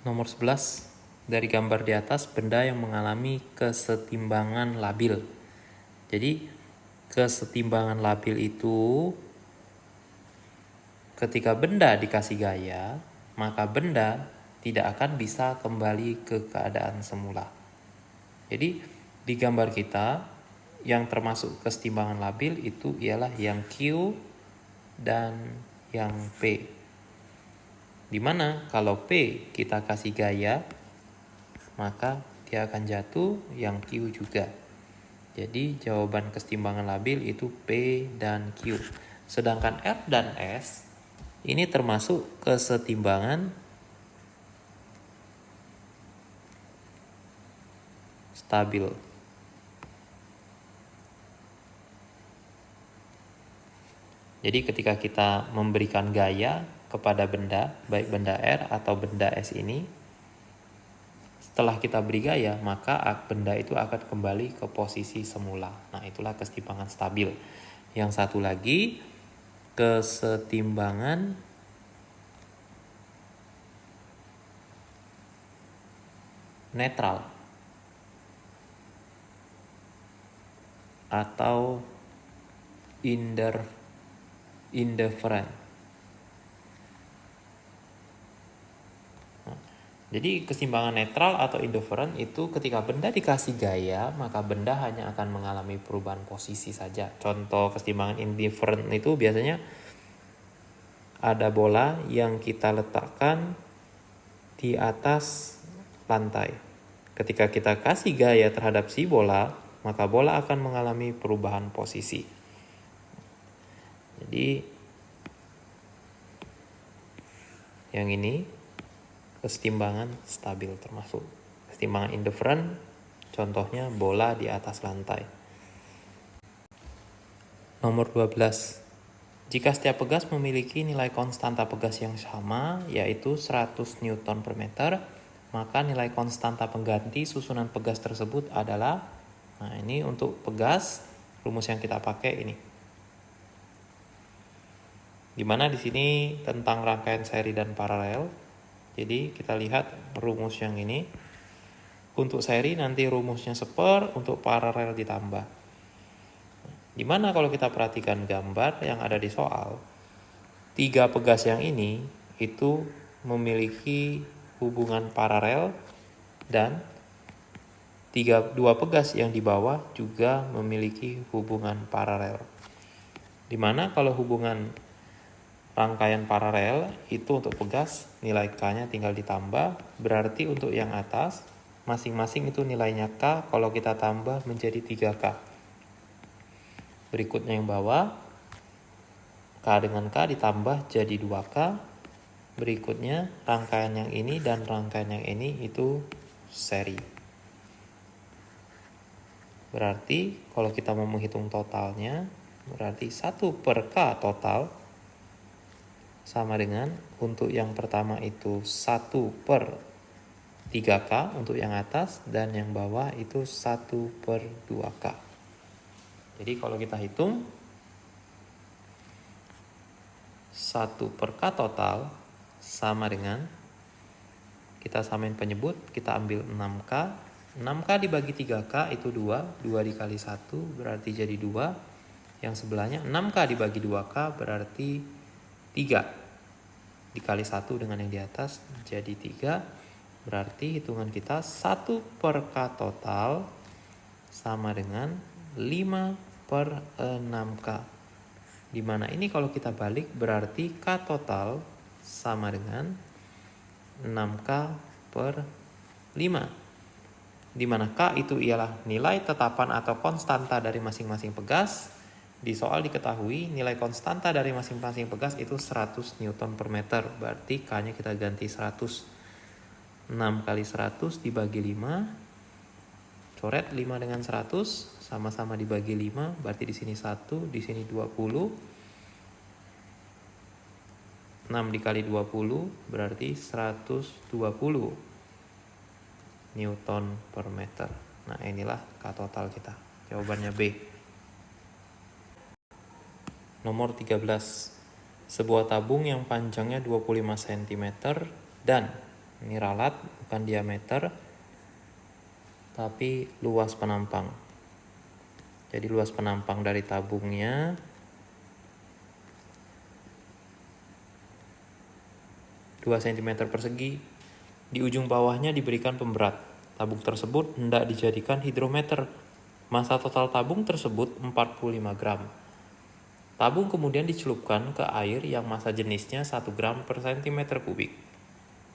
Nomor 11, dari gambar di atas, benda yang mengalami kesetimbangan labil. Jadi kesetimbangan labil itu ketika benda dikasih gaya, maka benda tidak akan bisa kembali ke keadaan semula. Jadi di gambar kita yang termasuk kesetimbangan labil itu ialah yang Q dan yang P. Dimana kalau P kita kasih gaya, maka dia akan jatuh yang Q juga. Jadi jawaban kesetimbangan labil itu P dan Q. Sedangkan R dan S ini termasuk kesetimbangan stabil. Jadi ketika kita memberikan gaya kepada benda, baik benda R atau benda S ini, setelah kita beri gaya, maka benda itu akan kembali ke posisi semula. Nah, itulah kesetimbangan stabil. Yang satu lagi, kesetimbangan netral atau indifferent. Jadi kesetimbangan netral atau indifferent itu ketika benda dikasih gaya, maka benda hanya akan mengalami perubahan posisi saja. Contoh kesetimbangan indifferent itu biasanya ada bola yang kita letakkan di atas lantai. Ketika kita kasih gaya terhadap si bola, maka bola akan mengalami perubahan posisi. Jadi yang ini kesetimbangan stabil termasuk. Kesetimbangan indifferent contohnya bola di atas lantai. Nomor 12. Jika setiap pegas memiliki nilai konstanta pegas yang sama, yaitu 100 Newton per meter, maka nilai konstanta pengganti susunan pegas tersebut adalah, nah ini untuk pegas, rumus yang kita pakai ini. Dimana di sini tentang rangkaian seri dan paralel. Jadi kita lihat rumus yang ini. Untuk seri nanti rumusnya seper, untuk paralel ditambah. Dimana kalau kita perhatikan gambar yang ada di soal, 3 pegas yang ini itu memiliki hubungan paralel dan 2 pegas yang di bawah juga memiliki hubungan paralel. Dimana kalau hubungan rangkaian paralel itu untuk pegas nilai K-nya tinggal ditambah, berarti untuk yang atas masing-masing itu nilainya K kalau kita tambah menjadi 3K. Berikutnya yang bawah K dengan K ditambah jadi 2K. Berikutnya rangkaian yang ini dan rangkaian yang ini itu seri. Berarti kalau kita mau menghitung totalnya, berarti 1 per K total sama dengan untuk yang pertama itu 1 per 3K untuk yang atas, dan yang bawah itu 1 per 2K. Jadi kalau kita hitung 1 per K total sama dengan, kita samain penyebut, kita ambil 6K. 6K dibagi 3K itu 2, 2 dikali 1 berarti jadi 2. Yang sebelahnya 6K dibagi 2K berarti 3 dikali 1 dengan yang di atas jadi 3. Berarti hitungan kita 1 per K total sama dengan 5 per 6K. Dimana ini kalau kita balik berarti K total sama dengan 6K per 5. Dimana K itu ialah nilai tetapan atau konstanta dari masing-masing pegas. Di soal diketahui nilai konstanta dari masing-masing pegas itu 100 Newton per meter. Berarti K-nya kita ganti 100. 6 kali 100 dibagi 5. Coret 5 dengan 100 sama-sama dibagi 5. Berarti di sini 1, di sini 20. 6 dikali 20 berarti 120 Newton per meter. Nah inilah K total kita. Jawabannya B. Nomor 13. Sebuah tabung yang panjangnya 25 cm dan Ini ralat, bukan diameter, tapi luas penampang. Jadi luas penampang dari tabungnya (2 cm persegi). Di ujung bawahnya diberikan pemberat. Tabung tersebut hendak dijadikan hidrometer. Massa total tabung tersebut 45 gram. Tabung kemudian dicelupkan ke air yang massa jenisnya 1 gram per cm kubik.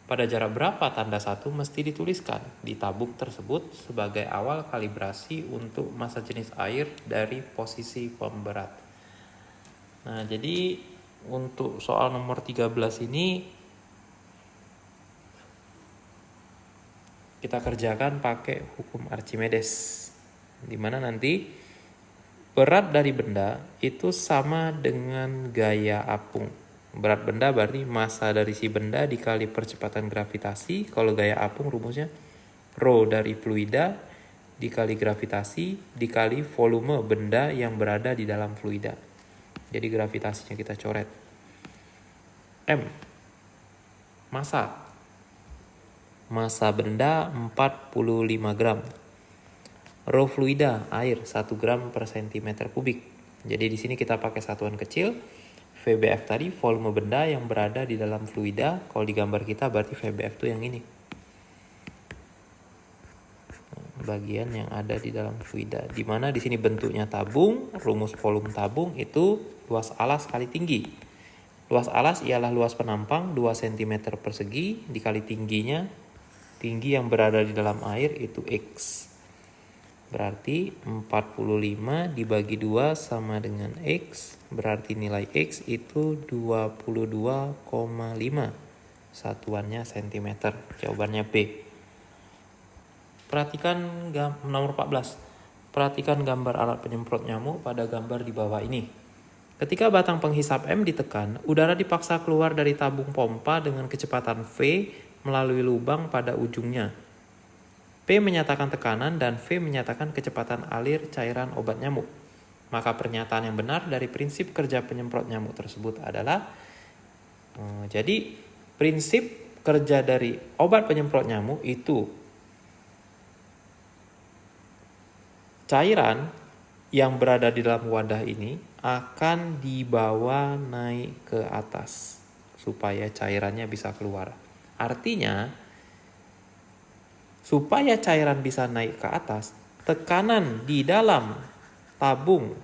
Pada jarak berapa tanda 1 mesti dituliskan di tabung tersebut sebagai awal kalibrasi untuk massa jenis air dari posisi pemberat. Nah, jadi untuk soal nomor 13 ini kita kerjakan pakai hukum Archimedes, di mana nanti berat dari benda itu sama dengan gaya apung. Berat benda berarti massa dari si benda dikali percepatan gravitasi. Kalau gaya apung rumusnya rho dari fluida dikali gravitasi dikali volume benda yang berada di dalam fluida. Jadi gravitasinya kita coret. M, massa benda 45 gram. Rho fluida, air 1 gram per cm kubik. Jadi di sini kita pakai satuan kecil. VBF tadi volume benda yang berada di dalam fluida. Kalau di gambar kita berarti VBF itu yang ini. Bagian yang ada di dalam fluida. Di mana di sini bentuknya tabung, rumus volume tabung itu luas alas kali tinggi. Luas alas ialah luas penampang 2 cm persegi dikali tingginya. Tinggi yang berada di dalam air itu X. Berarti 45 dibagi 2 sama dengan X. Berarti nilai X itu 22,5. Satuannya cm. Jawabannya B. Perhatikan nomor 14. Perhatikan gambar alat penyemprot nyamuk pada gambar di bawah ini. Ketika batang penghisap M ditekan, udara dipaksa keluar dari tabung pompa dengan kecepatan V melalui lubang pada ujungnya. P menyatakan tekanan dan V menyatakan kecepatan alir cairan obat nyamuk. Maka pernyataan yang benar dari prinsip kerja penyemprot nyamuk tersebut adalah jadi prinsip kerja dari obat penyemprot nyamuk itu cairan yang berada di dalam wadah ini akan dibawa naik ke atas supaya cairannya bisa keluar. Artinya, supaya cairan bisa naik ke atas, tekanan di dalam tabung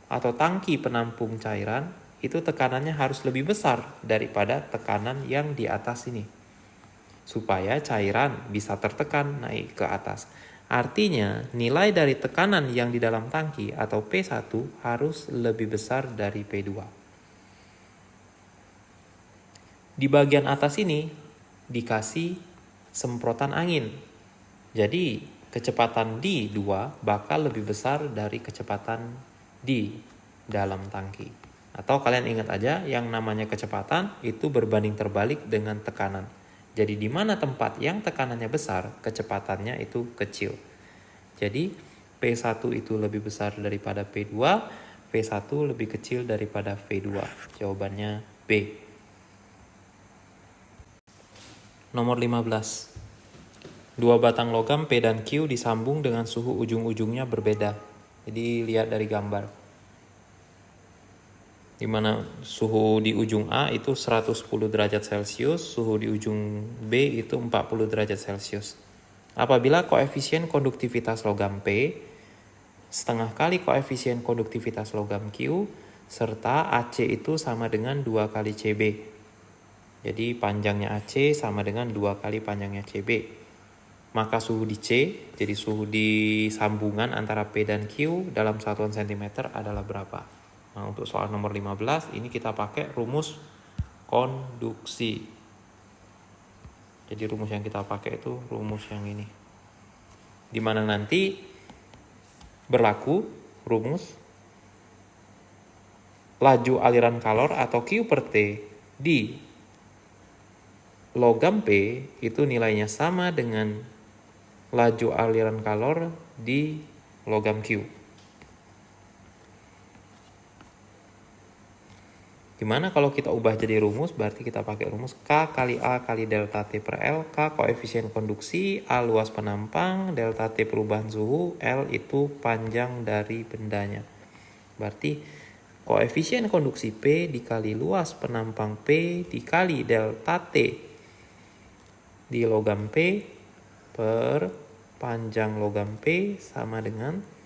atau tangki penampung cairan itu tekanannya harus lebih besar daripada tekanan yang di atas ini. Supaya cairan bisa tertekan naik ke atas. Artinya, nilai dari tekanan yang di dalam tangki atau P1 harus lebih besar dari P2. Di bagian atas ini dikasih semprotan angin. Jadi, kecepatan di 2 bakal lebih besar dari kecepatan di dalam tangki. Atau kalian ingat aja, yang namanya kecepatan itu berbanding terbalik dengan tekanan. Jadi di mana tempat yang tekanannya besar, kecepatannya itu kecil. Jadi P1 itu lebih besar daripada P2, P1 lebih kecil daripada V2. Jawabannya B. Nomor 15. Dua batang logam P dan Q disambung dengan suhu ujung-ujungnya berbeda. Jadi lihat dari gambar. Di mana suhu di ujung A itu 110 derajat Celcius, suhu di ujung B itu 40 derajat Celcius. Apabila koefisien konduktivitas logam P setengah kali koefisien konduktivitas logam Q, serta AC itu sama dengan 2 kali CB. Jadi panjangnya AC sama dengan 2 kali panjangnya CB. Maka suhu di C, jadi suhu di sambungan antara P dan Q dalam satuan cm adalah berapa? Nah, untuk soal nomor 15 ini kita pakai rumus konduksi. Jadi rumus yang kita pakai itu rumus yang ini. Di mana nanti berlaku rumus laju aliran kalor atau Q per T di logam P itu nilainya sama dengan laju aliran kalor di logam Q. Gimana kalau kita ubah jadi rumus? Berarti kita pakai rumus K kali A kali delta T per L. K koefisien konduksi, A luas penampang, delta T perubahan suhu, L itu panjang dari bendanya. Berarti koefisien konduksi P dikali luas penampang P dikali delta T di logam P per panjang logam P sama dengan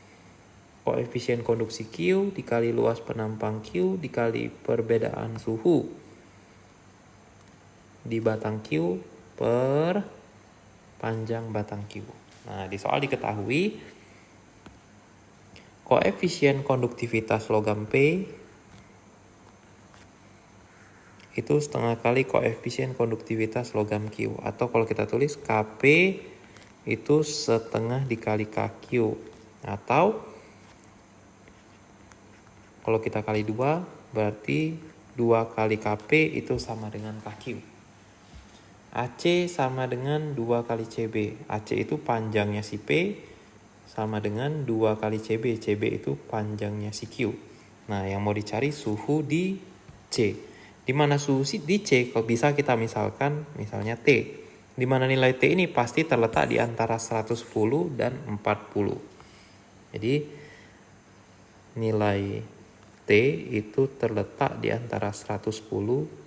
koefisien konduksi Q dikali luas penampang Q dikali perbedaan suhu di batang Q per panjang batang Q. Nah, di soal diketahui koefisien konduktivitas logam P itu setengah kali koefisien konduktivitas logam Q. Atau kalau kita tulis Kp itu setengah dikali KQ. Atau kalau kita kali 2 berarti 2 kali Kp itu sama dengan KQ. AC sama dengan 2 kali CB. AC itu panjangnya si P sama dengan 2 kali CB. CB itu panjangnya si Q. Nah, yang mau dicari suhu di C. Di mana suhu di C? Kalau bisa kita misalnya T. Di mana nilai T ini pasti terletak di antara 110 dan 40. Jadi nilai T itu terletak di antara 110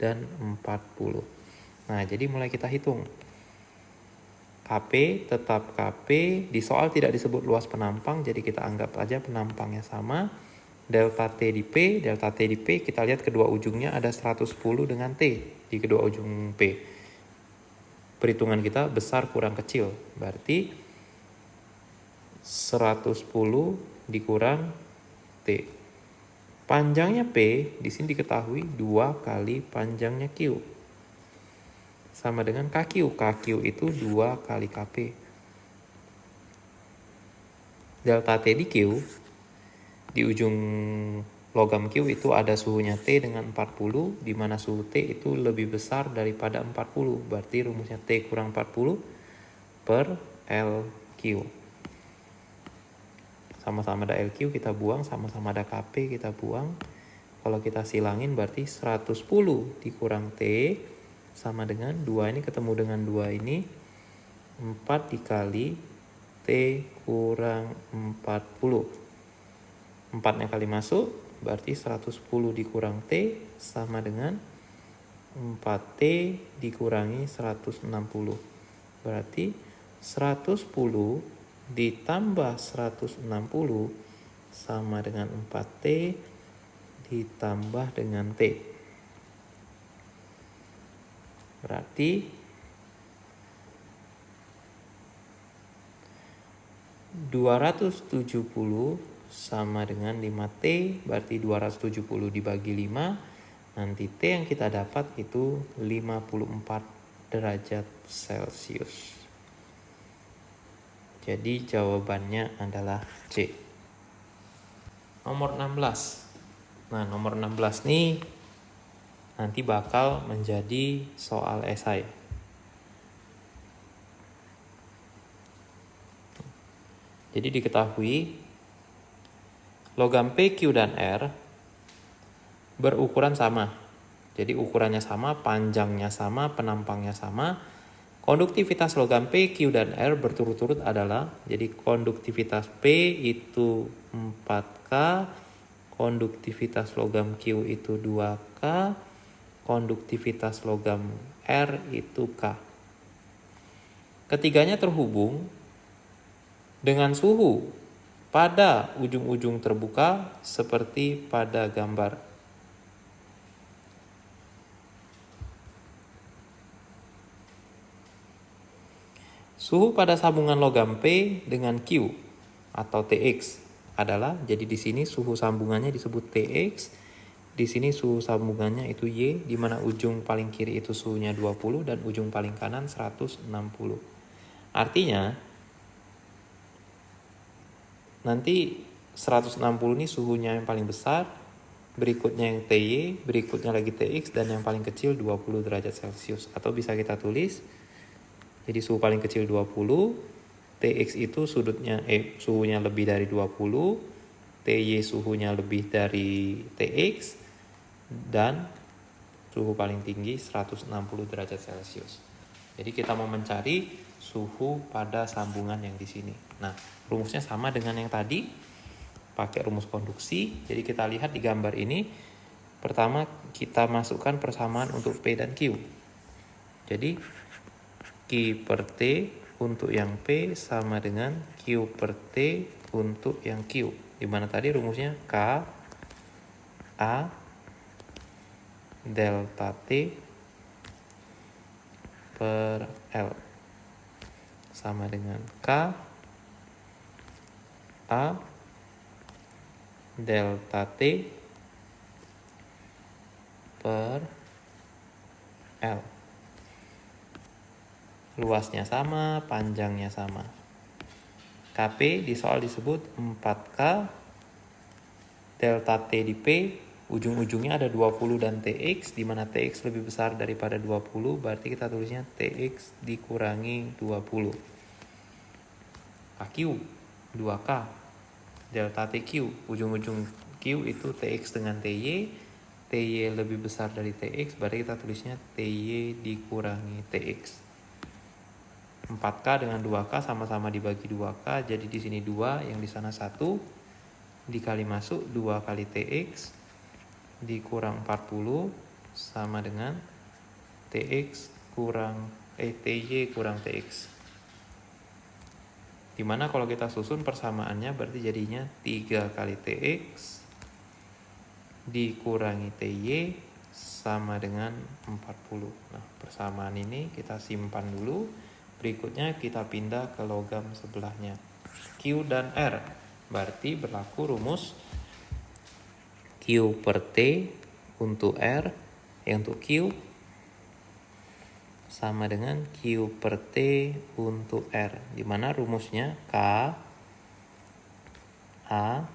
dan 40. Nah, jadi mulai kita hitung. Kp tetap Kp, di soal tidak disebut luas penampang, jadi kita anggap aja penampangnya sama. Delta T di P kita lihat kedua ujungnya ada 110 dengan T di kedua ujung P. Perhitungan kita besar kurang kecil, berarti 110 dikurang T. Panjangnya P di sini diketahui 2 kali panjangnya Q. Sama dengan KQ. KQ itu 2 kali Kp. Delta T di Q, di ujung logam Q itu ada suhunya T dengan 40, di mana suhu T itu lebih besar daripada 40. Berarti rumusnya T kurang 40 per LQ. Sama-sama ada LQ kita buang, sama-sama ada Kp kita buang. Kalau kita silangin berarti 110 dikurang T sama dengan 2 ini ketemu dengan 2 ini 4 dikali T kurang 40. 4-nya kali masuk berarti 110 dikurang T sama dengan 4T dikurangi 160. Berarti 110 ditambah 160 sama dengan 4T ditambah dengan T. Berarti 270 sama dengan 5T, berarti 270 dibagi 5, nanti T yang kita dapat itu 54 derajat Celcius. Jadi jawabannya adalah C. Nomor 16. Nah, nomor 16 nih nanti bakal menjadi soal esai. Jadi diketahui logam P, Q, dan R berukuran sama. Jadi ukurannya sama, panjangnya sama, penampangnya sama. Konduktivitas logam P, Q, dan R berturut-turut adalah, jadi konduktivitas P itu 4K, konduktivitas logam Q itu 2K, konduktivitas logam R itu K. Ketiganya terhubung dengan suhu pada ujung-ujung terbuka seperti pada gambar. Suhu pada sambungan logam P dengan Q atau Tx adalah, jadi di sini suhu sambungannya disebut Tx, di sini suhu sambungannya itu Y, di mana ujung paling kiri itu suhunya 20 dan ujung paling kanan 160. Artinya nanti 160 ini suhunya yang paling besar, berikutnya yang Ty, berikutnya lagi Tx, dan yang paling kecil 20 derajat Celcius. Atau bisa kita tulis, jadi suhu paling kecil 20, Tx itu suhunya lebih dari 20, Ty suhunya lebih dari Tx, dan suhu paling tinggi 160 derajat Celcius. Jadi kita mau mencari suhu pada sambungan yang di sini. Nah, rumusnya sama dengan yang tadi, pakai rumus konduksi. Jadi kita lihat di gambar ini, pertama kita masukkan persamaan untuk P dan Q. Jadi Q per T untuk yang P sama dengan Q per T untuk yang Q. Dimana tadi rumusnya K A delta T per L sama dengan K A delta T per L. Luasnya sama, panjangnya sama. KP di soal disebut 4K, delta T di P, ujung-ujungnya ada 20 dan TX, di mana TX lebih besar daripada 20, berarti kita tulisnya TX dikurangi 20. KQ, 2K, delta TQ, ujung-ujung Q itu TX dengan TY, TY lebih besar dari TX, berarti kita tulisnya TY dikurangi TX. 4K dengan 2K sama-sama dibagi 2K, jadi di sini 2, yang di sana 1, dikali masuk 2 kali TX dikurang 40 sama dengan TY kurang TX. Dimana kalau kita susun persamaannya berarti jadinya 3 kali TX dikurangi TY sama dengan 40. Nah, persamaan ini kita simpan dulu. Berikutnya kita pindah ke logam sebelahnya. Q dan R. Berarti berlaku rumus Q per T untuk R, untuk Q sama dengan Q per T untuk R, di mana rumusnya K A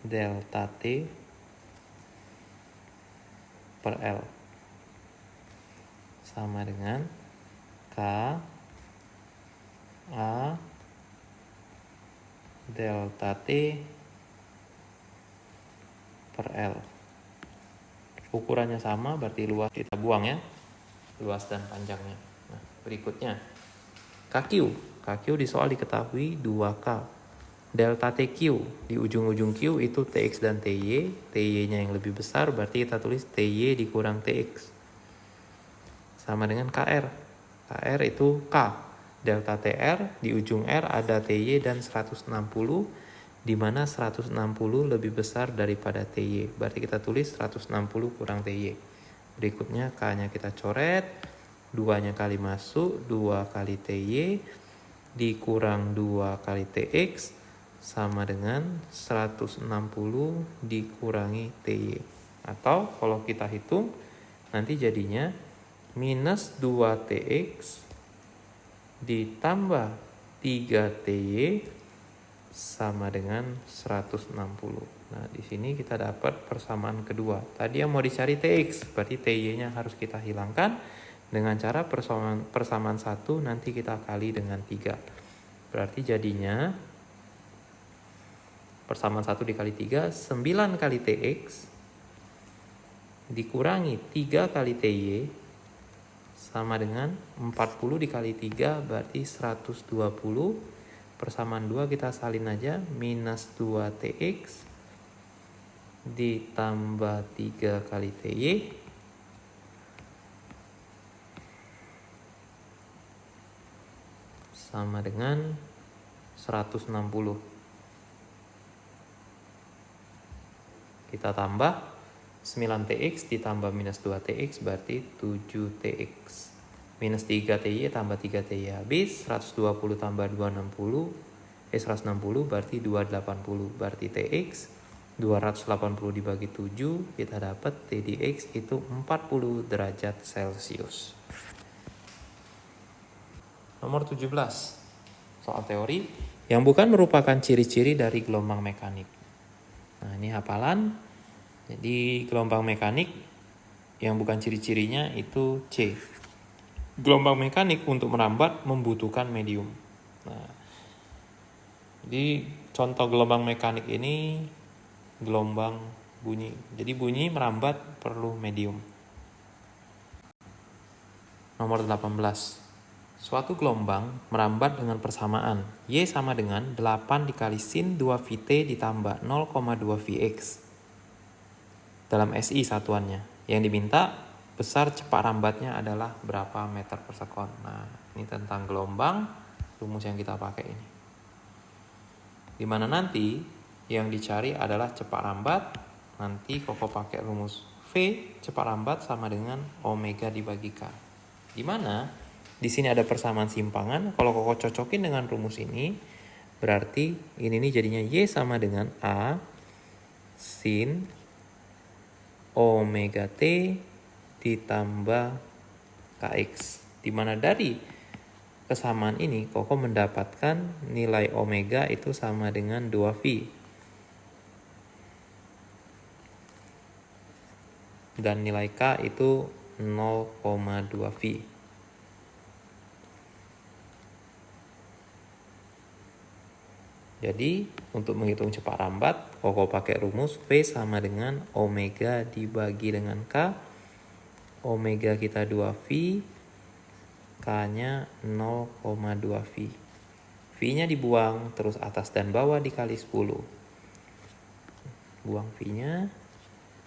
delta T per L sama dengan K A delta T per L. Ukurannya sama, berarti luas kita buang ya, luas dan panjangnya. Nah, berikutnya KQ. KQ di soal diketahui 2K. Delta TQ di ujung-ujung Q itu TX dan TY. TY-nya yang lebih besar, berarti kita tulis TY dikurang TX. Sama dengan KR. KR itu K. Delta TR di ujung R ada TY dan 160, di mana 160 lebih besar daripada TY. Berarti kita tulis 160 kurang TY. Berikutnya K-nya kita coret, 2-nya kali masuk, 2 kali TY dikurang 2 kali TX sama dengan 160 dikurangi TY. Atau kalau kita hitung, nanti jadinya minus 2 TX ditambah 3 TY sama dengan 160. Nah, di sini kita dapat persamaan kedua. Tadi yang mau dicari TX, berarti TY-nya harus kita hilangkan dengan cara persamaan 1 nanti kita kali dengan 3. Berarti jadinya persamaan 1 dikali 3, 9 kali TX dikurangi 3 kali TY sama dengan 40 dikali 3 berarti 120. Persamaan 2 kita salin aja, minus 2 TX ditambah 3 kali TY sama dengan 160. Kita tambah 9TX ditambah minus 2TX berarti 7TX. Minus 3TY tambah 3TY habis, 120 tambah 260, 160 berarti 280, berarti TX 280 dibagi 7, kita dapat T di X itu 40 derajat Celcius. Nomor 17, soal teori yang bukan merupakan ciri-ciri dari gelombang mekanik. Nah, ini hafalan. Jadi gelombang mekanik yang bukan ciri-cirinya itu C. Gelombang mekanik untuk merambat membutuhkan medium. Nah, jadi contoh gelombang mekanik ini gelombang bunyi. Jadi bunyi merambat perlu medium. Nomor 18. Suatu gelombang merambat dengan persamaan Y sama dengan 8 dikali sin 2Vt ditambah 0,2 Vx. Dalam SI satuannya. Yang diminta besar cepat rambatnya adalah berapa meter per sekon. Nah, ini tentang gelombang, rumus yang kita pakai ini. Dimana nanti yang dicari adalah cepat rambat. Nanti Koko pakai rumus V cepat rambat sama dengan omega dibagi K. Dimana di sini ada persamaan simpangan. Kalau Koko cocokin dengan rumus ini, berarti ini nih jadinya Y sama dengan A sin omega T ditambah Kx. Dimana dari kesamaan ini Koko mendapatkan nilai omega itu sama dengan 2V. Dan nilai K itu 0,2V. Jadi untuk menghitung cepat rambat, Koko pakai rumus V sama dengan omega dibagi dengan K. Omega kita 2V, K-nya 0,2V. V-nya dibuang, terus atas dan bawah dikali 10. Buang V-nya,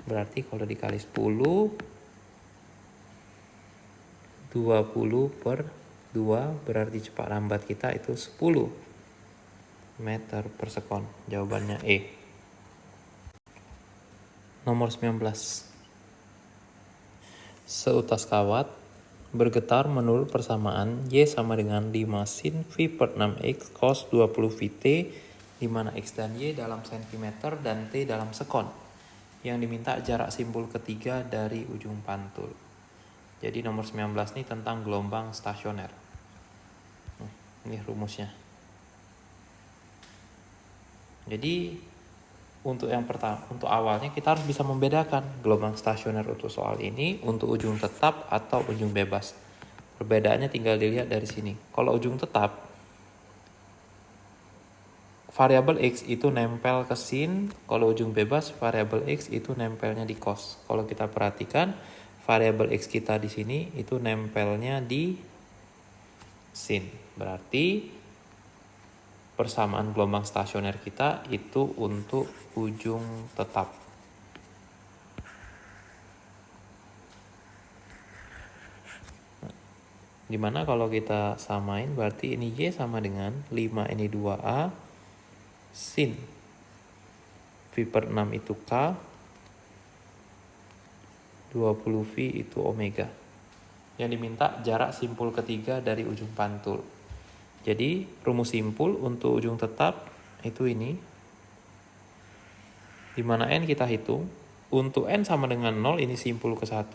berarti kalau dikali 10, 20 per 2, berarti cepat rambat kita itu 10 meter per sekon. Jawabannya E. Nomor 19. Seutas kawat bergetar menurut persamaan Y sama dengan 5 sin V per 6X cos 20 Vt, di mana X dan Y dalam cm dan T dalam sekon. Yang diminta jarak simpul ketiga dari ujung pantul. Jadi nomor 19 ini tentang gelombang stasioner. Ini rumusnya. Jadi untuk yang pertama, untuk awalnya kita harus bisa membedakan gelombang stasioner untuk soal ini untuk ujung tetap atau ujung bebas. Perbedaannya tinggal dilihat dari sini. Kalau ujung tetap, variabel X itu nempel ke sin. Kalau ujung bebas, variabel X itu nempelnya di cos. Kalau kita perhatikan, variabel X kita di sini itu nempelnya di sin. Berarti persamaan gelombang stasioner kita itu untuk ujung tetap. Dimana kalau kita samain berarti ini Y sama dengan 5 ini 2A sin V per 6 itu K, 20V itu omega. Yang diminta jarak simpul ketiga dari ujung pantul. Jadi rumus simpul untuk ujung tetap itu ini. Dimana N kita hitung. Untuk N sama dengan 0 ini simpul ke 1.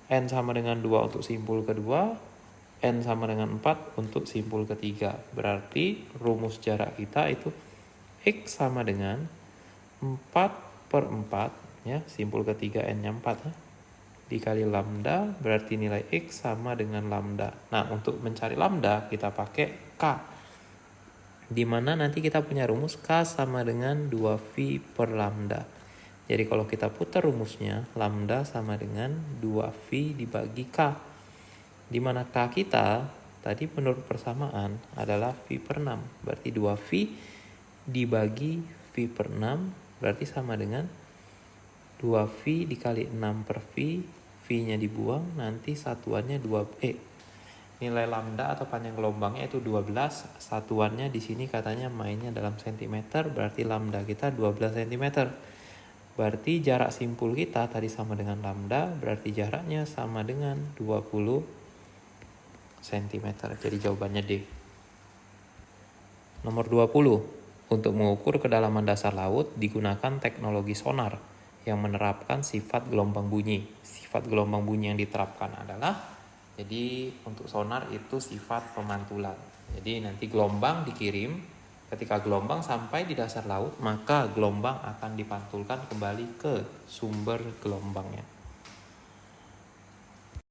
N sama dengan 2 untuk simpul kedua. N sama dengan 4 untuk simpul ketiga. Berarti rumus jarak kita itu X sama dengan 4 per 4. Ya, simpul ketiga N-nya 4 ya. Dikali lambda berarti nilai X sama dengan lambda. Nah, untuk mencari lambda kita pakai K. Dimana nanti kita punya rumus K sama dengan 2V per lambda. Jadi kalau kita putar rumusnya, lambda sama dengan 2V dibagi K. Dimana K kita tadi menurut persamaan adalah V per 6. Berarti 2V dibagi V per 6 berarti sama dengan 2V dikali 6 per V. V-nya dibuang, nanti satuannya 2 nilai lambda atau panjang gelombangnya itu 12. Satuannya di sini katanya mainnya dalam cm, berarti lambda kita 12 cm. Berarti jarak simpul kita tadi sama dengan lambda, berarti jaraknya sama dengan 20 cm. Jadi jawabannya D. Nomor 20. Untuk mengukur kedalaman dasar laut digunakan teknologi sonar yang menerapkan sifat gelombang bunyi. Sifat gelombang bunyi yang diterapkan adalah, jadi untuk sonar itu sifat pemantulan. Jadi nanti gelombang dikirim, ketika gelombang sampai di dasar laut, maka gelombang akan dipantulkan kembali ke sumber gelombangnya.